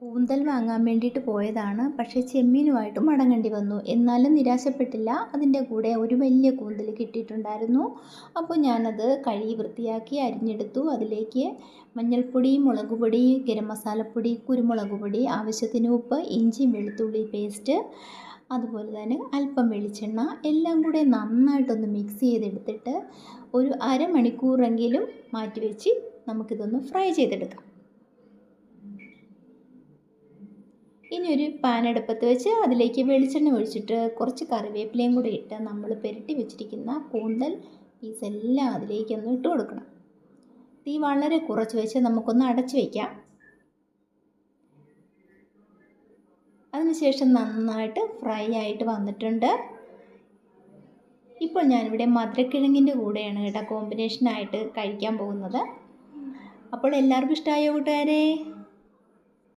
കൂന്തൽ വാങ്ങാൻ വേണ്ടിയിട്ട് പോയതാണ്. പക്ഷേ ചെമ്മീനുമായിട്ട് മടങ്ങേണ്ടി വന്നു. എന്നാലും നിരാശപ്പെട്ടില്ല. അതിൻ്റെ കൂടെ ഒരു വലിയ കൂന്തൽ കിട്ടിയിട്ടുണ്ടായിരുന്നു. അപ്പോൾ ഞാനത് കഴുകി വൃത്തിയാക്കി അരിഞ്ഞെടുത്തു. അതിലേക്ക് മഞ്ഞൾപ്പൊടി, മുളക് പൊടി, ഗരം മസാലപ്പൊടി, കുരുമുളക് പൊടി, ആവശ്യത്തിന് ഉപ്പ്, ഇഞ്ചി വെളുത്തുള്ളി പേസ്റ്റ്, അതുപോലെ തന്നെ അല്പം വെളിച്ചെണ്ണ എല്ലാം കൂടെ നന്നായിട്ടൊന്ന് മിക്സ് ചെയ്തെടുത്തിട്ട് ഒരു അരമണിക്കൂറെങ്കിലും മാറ്റിവെച്ച് നമുക്കിതൊന്ന് ഫ്രൈ ചെയ്തെടുക്കാം. ഇനി ഒരു പാൻ അടുപ്പത്ത് വെച്ച് അതിലേക്ക് വെളിച്ചെണ്ണ ഒഴിച്ചിട്ട് കുറച്ച് കറിവേപ്പിലയും കൂടി ഇട്ട് നമ്മൾ പുരട്ടി വെച്ചിരിക്കുന്ന കൂന്തൽ പീസ് എല്ലാം അതിലേക്കൊന്ന് ഇട്ട് കൊടുക്കണം. തീ വളരെ കുറച്ച് വെച്ച് നമുക്കൊന്ന് അടച്ച് വയ്ക്കാം. അതിനുശേഷം നന്നായിട്ട് ഫ്രൈ ആയിട്ട് വന്നിട്ടുണ്ട്. ഇപ്പോൾ ഞാനിവിടെ മധുരക്കിഴങ്ങിൻ്റെ കൂടെയാണ് കേട്ടോ കോമ്പിനേഷനായിട്ട് കഴിക്കാൻ പോകുന്നത്. അപ്പോൾ എല്ലാവർക്കും ഇഷ്ടമായോ കൂട്ടുകാരെ?